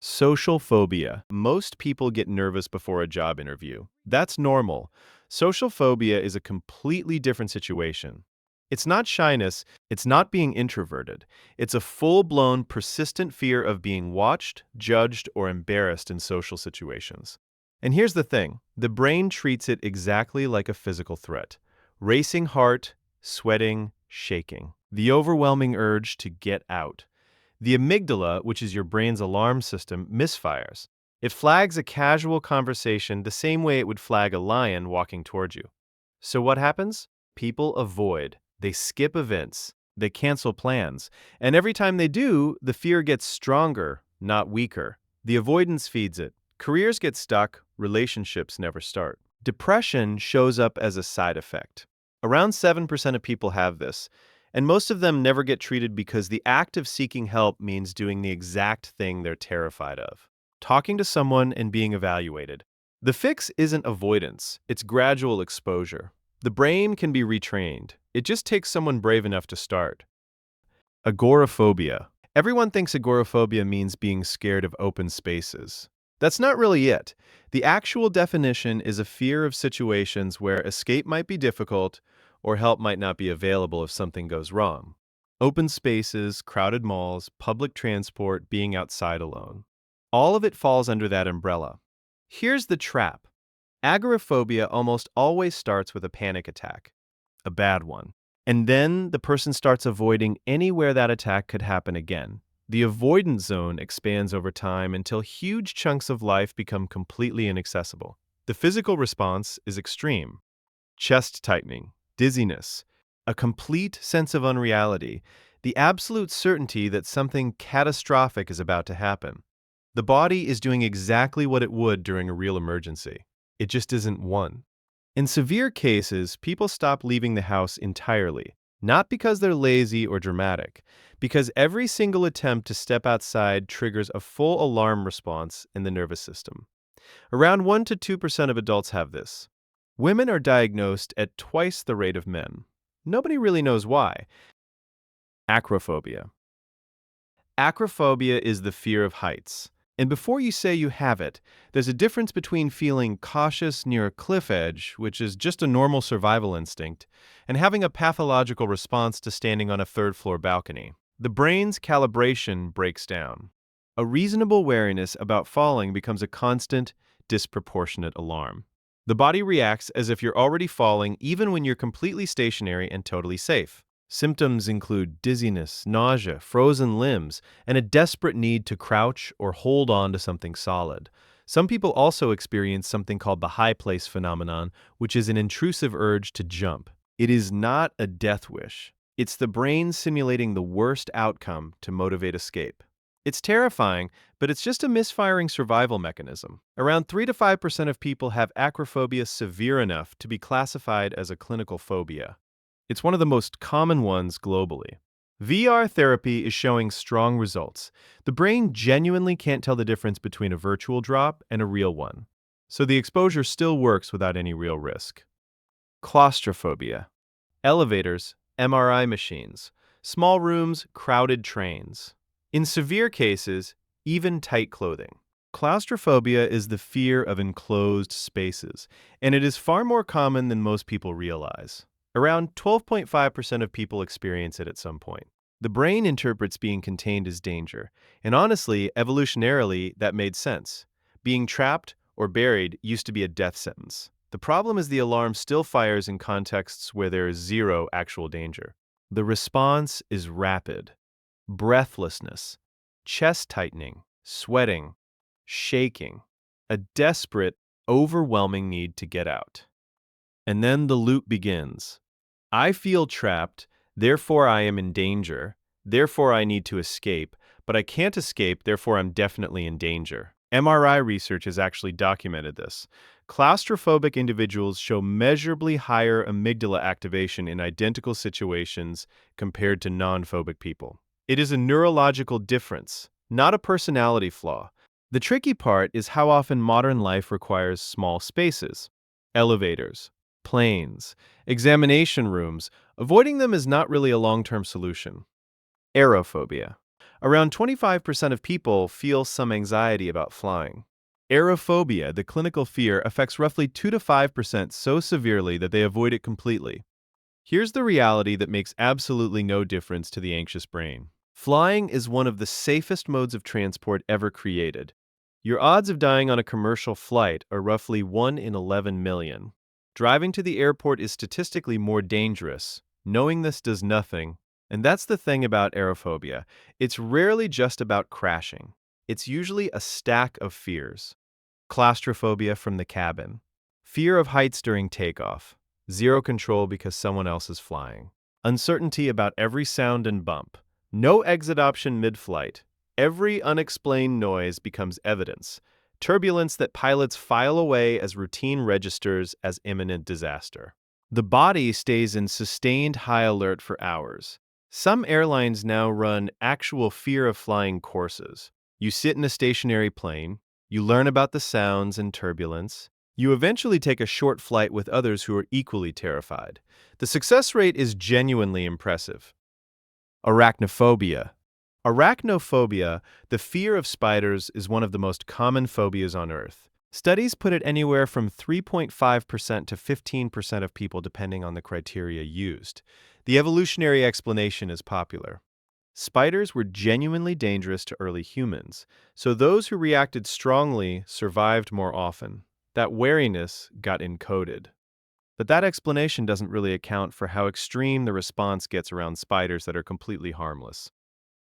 Social phobia. Most people get nervous before a job interview. That's normal. Social phobia is a completely different situation. It's not shyness, it's not being introverted. It's a full-blown, persistent fear of being watched, judged, or embarrassed in social situations. And here's the thing, the brain treats it exactly like a physical threat. Racing heart, sweating, shaking. The overwhelming urge to get out. The amygdala, which is your brain's alarm system, misfires. It flags a casual conversation the same way it would flag a lion walking towards you. So what happens? People avoid. They skip events. They cancel plans. And every time they do, the fear gets stronger, not weaker. The avoidance feeds it. Careers get stuck. Relationships never start. Depression shows up as a side effect. Around 7% of people have this. And most of them never get treated because the act of seeking help means doing the exact thing they're terrified of. Talking to someone and being evaluated. The fix isn't avoidance, it's gradual exposure. The brain can be retrained. It just takes someone brave enough to start. Agoraphobia. Everyone thinks agoraphobia means being scared of open spaces. That's not really it. The actual definition is a fear of situations where escape might be difficult or help might not be available if something goes wrong. Open spaces, crowded malls, public transport, being outside alone. All of it falls under that umbrella. Here's the trap. Agoraphobia almost always starts with a panic attack, a bad one. And then the person starts avoiding anywhere that attack could happen again. The avoidance zone expands over time until huge chunks of life become completely inaccessible. The physical response is extreme. Chest tightening, dizziness, a complete sense of unreality, the absolute certainty that something catastrophic is about to happen. The body is doing exactly what it would during a real emergency. It just isn't one. In severe cases, people stop leaving the house entirely, not because they're lazy or dramatic, because every single attempt to step outside triggers a full alarm response in the nervous system. Around 1 to 2% of adults have this. Women are diagnosed at twice the rate of men. Nobody really knows why. Acrophobia. Acrophobia is the fear of heights. And before you say you have it, there's a difference between feeling cautious near a cliff edge, which is just a normal survival instinct, and having a pathological response to standing on a third-floor balcony. The brain's calibration breaks down. A reasonable wariness about falling becomes a constant, disproportionate alarm. The body reacts as if you're already falling even when you're completely stationary and totally safe. Symptoms include dizziness, nausea, frozen limbs, and a desperate need to crouch or hold on to something solid. Some people also experience something called the high place phenomenon, which is an intrusive urge to jump. It is not a death wish. It's the brain simulating the worst outcome to motivate escape. It's terrifying, but it's just a misfiring survival mechanism. Around 3 to 5% of people have acrophobia severe enough to be classified as a clinical phobia. It's one of the most common ones globally. VR therapy is showing strong results. The brain genuinely can't tell the difference between a virtual drop and a real one. So the exposure still works without any real risk. Claustrophobia. Elevators, MRI machines, small rooms, crowded trains. In severe cases, even tight clothing. Claustrophobia is the fear of enclosed spaces, and it is far more common than most people realize. Around 12.5% of people experience it at some point. The brain interprets being contained as danger, and honestly, evolutionarily, that made sense. Being trapped or buried used to be a death sentence. The problem is the alarm still fires in contexts where there is zero actual danger. The response is rapid. Breathlessness, chest tightening, sweating, shaking, a desperate, overwhelming need to get out. And then the loop begins. I feel trapped, therefore I am in danger, therefore I need to escape, but I can't escape, therefore I'm definitely in danger. MRI research has actually documented this. Claustrophobic individuals show measurably higher amygdala activation in identical situations compared to non-phobic people. It is a neurological difference, not a personality flaw. The tricky part is how often modern life requires small spaces. Elevators, planes, examination rooms. Avoiding them is not really a long-term solution. Aerophobia. Around 25% of people feel some anxiety about flying. Aerophobia, the clinical fear, affects roughly 2 to 5% so severely that they avoid it completely. Here's the reality that makes absolutely no difference to the anxious brain. Flying is one of the safest modes of transport ever created. Your odds of dying on a commercial flight are roughly 1 in 11 million. Driving to the airport is statistically more dangerous. Knowing this does nothing. And that's the thing about aerophobia. It's rarely just about crashing. It's usually a stack of fears. Claustrophobia from the cabin. Fear of heights during takeoff. Zero control because someone else is flying. Uncertainty about every sound and bump. No exit option mid-flight. Every unexplained noise becomes evidence. Turbulence that pilots file away as routine registers as imminent disaster. The body stays in sustained high alert for hours. Some airlines now run actual fear of flying courses. You sit in a stationary plane, you learn about the sounds and turbulence. You eventually take a short flight with others who are equally terrified. The success rate is genuinely impressive. Arachnophobia. Arachnophobia, the fear of spiders, is one of the most common phobias on Earth. Studies put it anywhere from 3.5% to 15% of people depending on the criteria used. The evolutionary explanation is popular. Spiders were genuinely dangerous to early humans, so those who reacted strongly survived more often. That wariness got encoded. But that explanation doesn't really account for how extreme the response gets around spiders that are completely harmless.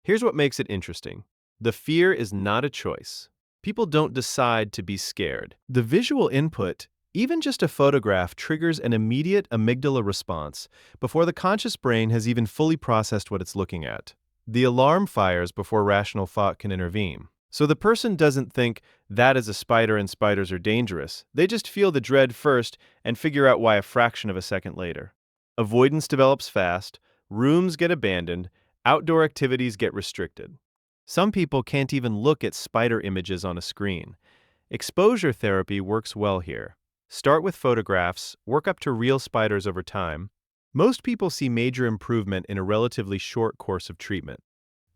Here's what makes it interesting. The fear is not a choice. People don't decide to be scared. The visual input, even just a photograph, triggers an immediate amygdala response before the conscious brain has even fully processed what it's looking at. The alarm fires before rational thought can intervene. So the person doesn't think that is a spider and spiders are dangerous. They just feel the dread first and figure out why a fraction of a second later. Avoidance develops fast, rooms get abandoned, outdoor activities get restricted. Some people can't even look at spider images on a screen. Exposure therapy works well here. Start with photographs, work up to real spiders over time. Most people see major improvement in a relatively short course of treatment.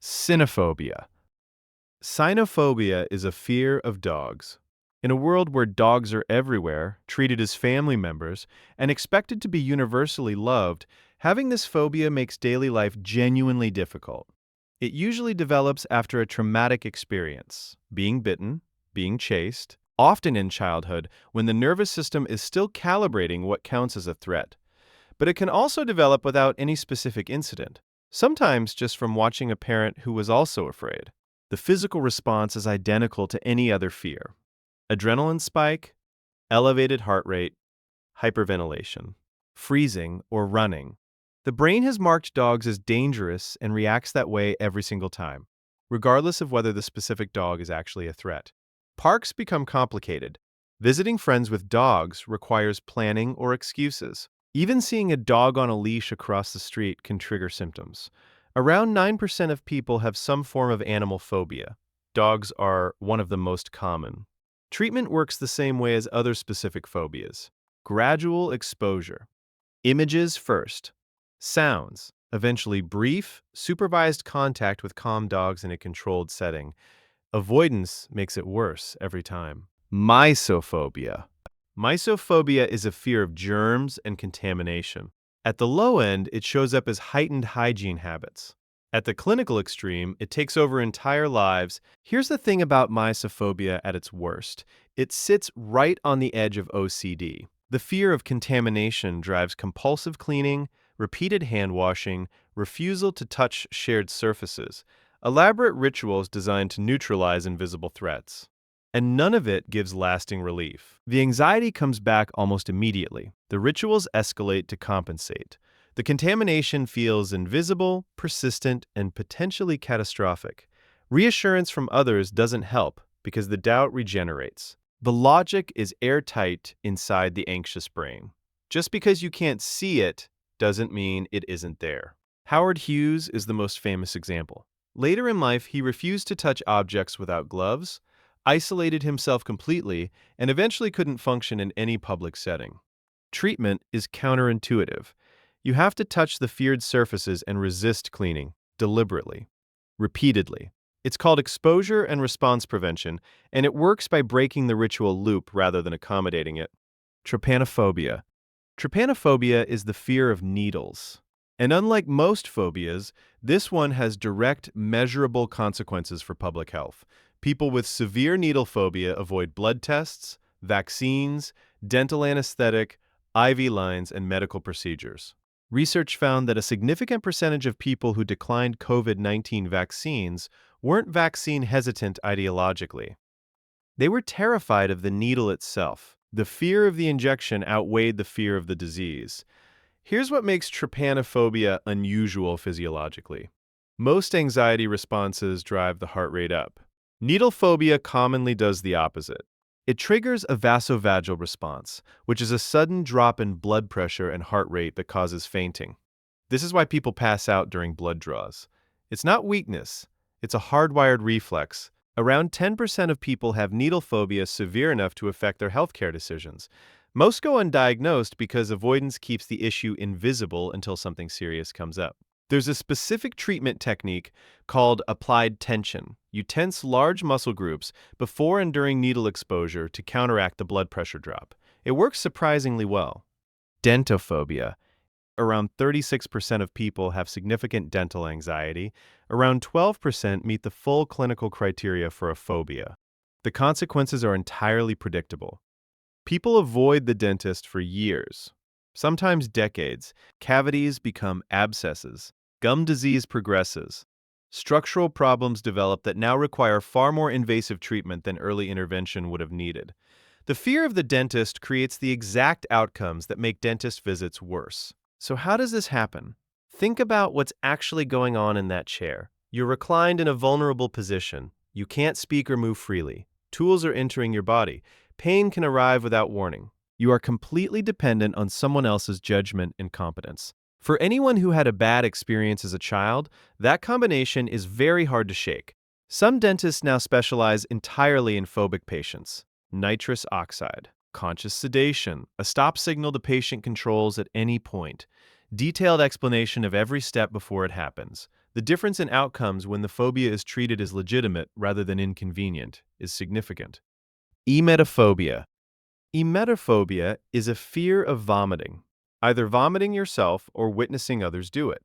Cynophobia. Cynophobia is a fear of dogs. In a world where dogs are everywhere, treated as family members, and expected to be universally loved, having this phobia makes daily life genuinely difficult. It usually develops after a traumatic experience, being bitten, being chased, often in childhood when the nervous system is still calibrating what counts as a threat. But it can also develop without any specific incident, sometimes just from watching a parent who was also afraid. The physical response is identical to any other fear. Adrenaline spike, elevated heart rate, hyperventilation, freezing, or running. The brain has marked dogs as dangerous and reacts that way every single time, regardless of whether the specific dog is actually a threat. Parks become complicated. Visiting friends with dogs requires planning or excuses. Even seeing a dog on a leash across the street can trigger symptoms. Around 9% of people have some form of animal phobia. Dogs are one of the most common. Treatment works the same way as other specific phobias. Gradual exposure. Images first. Sounds. Eventually brief, supervised contact with calm dogs in a controlled setting. Avoidance makes it worse every time. Mysophobia. Mysophobia is a fear of germs and contamination. At the low end, it shows up as heightened hygiene habits. At the clinical extreme, it takes over entire lives. Here's the thing about mysophobia at its worst. It sits right on the edge of OCD. The fear of contamination drives compulsive cleaning, repeated hand washing, refusal to touch shared surfaces, elaborate rituals designed to neutralize invisible threats. And none of it gives lasting relief. The anxiety comes back almost immediately. The rituals escalate to compensate. The contamination feels invisible, persistent, and potentially catastrophic. Reassurance from others doesn't help because the doubt regenerates. The logic is airtight inside the anxious brain. Just because you can't see it doesn't mean it isn't there. Howard Hughes is the most famous example. Later in life, he refused to touch objects without gloves, isolated himself completely, and eventually couldn't function in any public setting. Treatment is counterintuitive. You have to touch the feared surfaces and resist cleaning, deliberately. repeatedly. It's called exposure and response prevention, and it works by breaking the ritual loop rather than accommodating it. Trypanophobia. Trypanophobia is the fear of needles. And unlike most phobias, this one has direct, measurable consequences for public health. People with severe needle phobia avoid blood tests, vaccines, dental anesthetic, IV lines, and medical procedures. Research found that a significant percentage of people who declined COVID-19 vaccines weren't vaccine hesitant ideologically. They were terrified of the needle itself. The fear of the injection outweighed the fear of the disease. Here's what makes trypanophobia unusual physiologically. Most anxiety responses drive the heart rate up. Needle phobia commonly does the opposite. It triggers a vasovagal response, which is a sudden drop in blood pressure and heart rate that causes fainting. This is why people pass out during blood draws. It's not weakness, it's a hardwired reflex. Around 10% of people have needle phobia severe enough to affect their healthcare decisions. Most go undiagnosed because avoidance keeps the issue invisible until something serious comes up. There's a specific treatment technique called applied tension. You tense large muscle groups before and during needle exposure to counteract the blood pressure drop. It works surprisingly well. Dentophobia. Around 36% of people have significant dental anxiety. Around 12% meet the full clinical criteria for a phobia. The consequences are entirely predictable. People avoid the dentist for years, sometimes decades. Cavities become abscesses. Gum disease progresses. Structural problems develop that now require far more invasive treatment than early intervention would have needed. The fear of the dentist creates the exact outcomes that make dentist visits worse. So how does this happen? Think about what's actually going on in that chair. You're reclined in a vulnerable position. You can't speak or move freely. Tools are entering your body. Pain can arrive without warning. You are completely dependent on someone else's judgment and competence. For anyone who had a bad experience as a child, that combination is very hard to shake. Some dentists now specialize entirely in phobic patients. Nitrous oxide, conscious sedation, a stop signal the patient controls at any point, detailed explanation of every step before it happens. The difference in outcomes when the phobia is treated as legitimate rather than inconvenient is significant. Emetophobia. Emetophobia is a fear of vomiting, either vomiting yourself or witnessing others do it.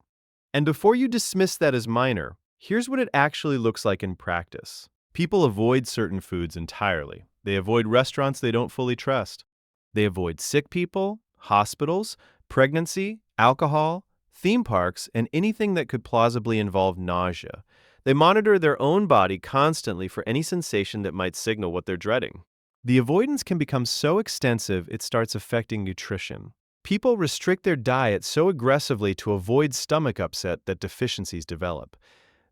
And before you dismiss that as minor, here's what it actually looks like in practice. People avoid certain foods entirely. They avoid restaurants they don't fully trust. They avoid sick people, hospitals, pregnancy, alcohol, theme parks, and anything that could plausibly involve nausea. They monitor their own body constantly for any sensation that might signal what they're dreading. The avoidance can become so extensive it starts affecting nutrition. People restrict their diet so aggressively to avoid stomach upset that deficiencies develop.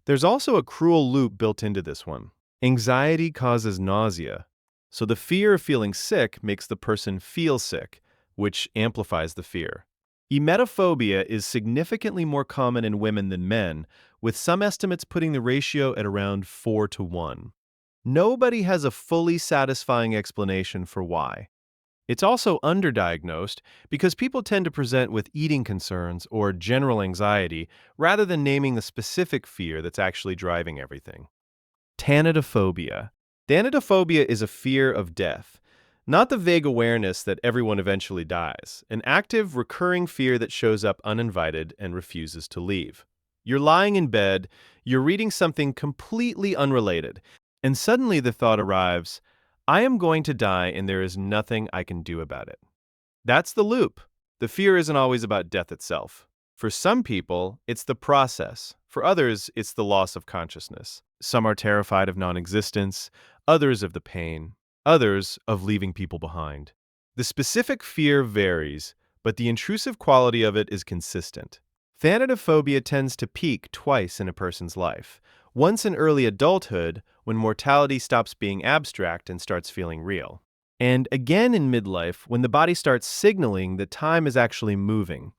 There's also a cruel loop built into this one. Anxiety causes nausea, so the fear of feeling sick makes the person feel sick, which amplifies the fear. Emetophobia is significantly more common in women than men, with some estimates putting the ratio at around 4-to-1. Nobody has a fully satisfying explanation for why. It's also underdiagnosed because people tend to present with eating concerns or general anxiety rather than naming the specific fear that's actually driving everything. Thanatophobia. Thanatophobia is a fear of death, not the vague awareness that everyone eventually dies, an active, recurring fear that shows up uninvited and refuses to leave. You're lying in bed, you're reading something completely unrelated, and suddenly the thought arrives, I am going to die and there is nothing I can do about it. That's the loop. The fear isn't always about death itself. For some people, it's the process. For others, it's the loss of consciousness. Some are terrified of non-existence, others of the pain, others of leaving people behind. The specific fear varies, but the intrusive quality of it is consistent. Thanatophobia tends to peak twice in a person's life. Once in early adulthood, when mortality stops being abstract and starts feeling real. And again in midlife, when the body starts signaling that time is actually moving.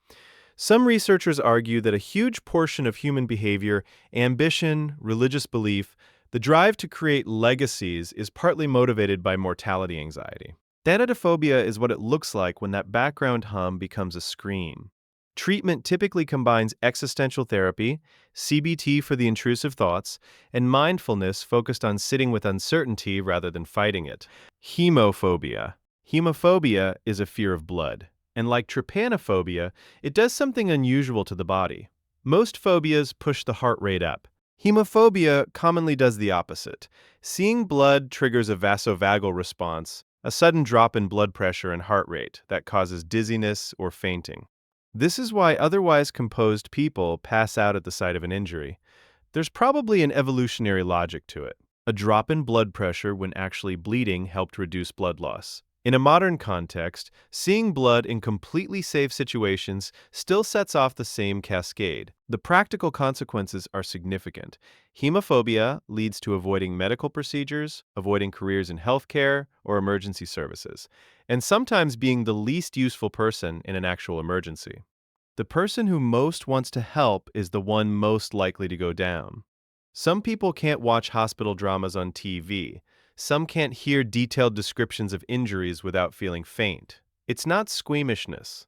Some researchers argue that a huge portion of human behavior, ambition, religious belief, the drive to create legacies is partly motivated by mortality anxiety. Thanatophobia is what it looks like when that background hum becomes a scream. Treatment typically combines existential therapy, CBT for the intrusive thoughts, and mindfulness focused on sitting with uncertainty rather than fighting it. Hemophobia. Hemophobia is a fear of blood, and like trypanophobia, it does something unusual to the body. Most phobias push the heart rate up. Hemophobia commonly does the opposite. Seeing blood triggers a vasovagal response, a sudden drop in blood pressure and heart rate that causes dizziness or fainting. This is why otherwise composed people pass out at the sight of an injury. There's probably an evolutionary logic to it. A drop in blood pressure when actually bleeding helped reduce blood loss. In a modern context, seeing blood in completely safe situations still sets off the same cascade. The practical consequences are significant. Hemophobia leads to avoiding medical procedures, avoiding careers in healthcare or emergency services, and sometimes being the least useful person in an actual emergency. The person who most wants to help is the one most likely to go down. Some people can't watch hospital dramas on TV. Some can't hear detailed descriptions of injuries without feeling faint. It's not squeamishness.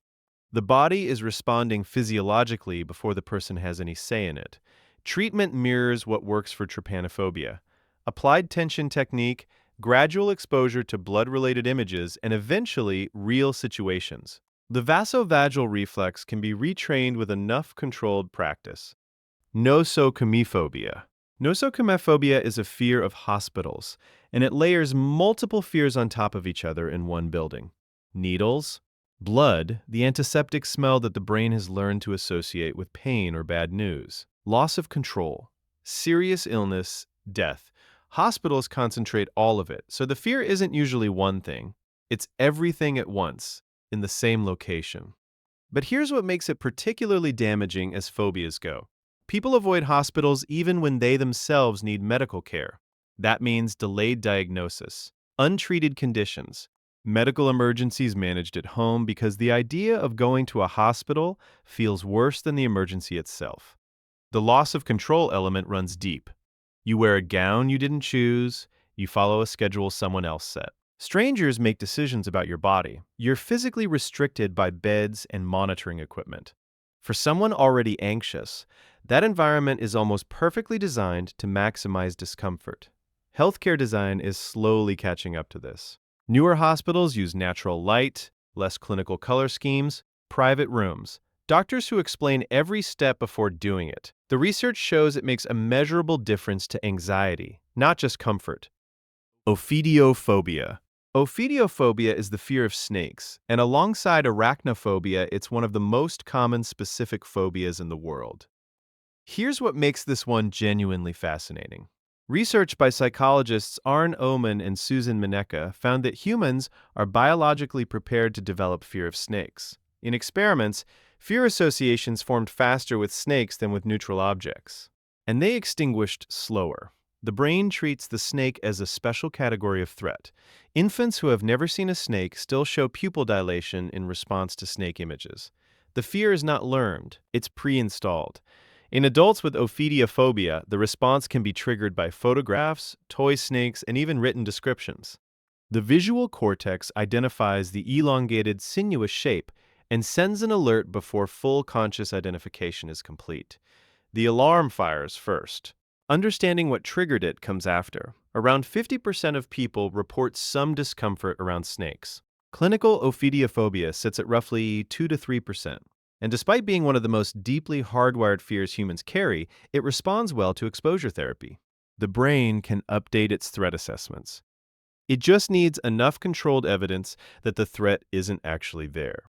The body is responding physiologically before the person has any say in it. Treatment mirrors what works for trypanophobia. Applied tension technique, gradual exposure to blood-related images, and eventually real situations. The vasovagal reflex can be retrained with enough controlled practice. Nosocomephobia. Nosocomephobia is a fear of hospitals, and it layers multiple fears on top of each other in one building. Needles, blood, the antiseptic smell that the brain has learned to associate with pain or bad news, loss of control, serious illness, death. Hospitals concentrate all of it, so the fear isn't usually one thing. It's everything at once, in the same location. But here's what makes it particularly damaging as phobias go. People avoid hospitals even when they themselves need medical care. That means delayed diagnosis, untreated conditions, medical emergencies managed at home because the idea of going to a hospital feels worse than the emergency itself. The loss of control element runs deep. You wear a gown you didn't choose, you follow a schedule someone else set. Strangers make decisions about your body. You're physically restricted by beds and monitoring equipment. For someone already anxious, that environment is almost perfectly designed to maximize discomfort. Healthcare design is slowly catching up to this. Newer hospitals use natural light, less clinical color schemes, private rooms, doctors who explain every step before doing it. The research shows it makes a measurable difference to anxiety, not just comfort. Ophidiophobia. Ophidiophobia is the fear of snakes, and alongside arachnophobia, it's one of the most common specific phobias in the world. Here's what makes this one genuinely fascinating. Research by psychologists Arne Oman and Susan Minecka found that humans are biologically prepared to develop fear of snakes. In experiments, fear associations formed faster with snakes than with neutral objects, and they extinguished slower. The brain treats the snake as a special category of threat. Infants who have never seen a snake still show pupil dilation in response to snake images. The fear is not learned, it's pre-installed. In adults with Ophidiophobia, the response can be triggered by photographs, toy snakes, and even written descriptions. The visual cortex identifies the elongated, sinuous shape and sends an alert before full conscious identification is complete. The alarm fires first. Understanding what triggered it comes after. Around 50% of people report some discomfort around snakes. Clinical Ophidiophobia sits at roughly 2 to 3%. And despite being one of the most deeply hardwired fears humans carry, it responds well to exposure therapy. The brain can update its threat assessments. It just needs enough controlled evidence that the threat isn't actually there.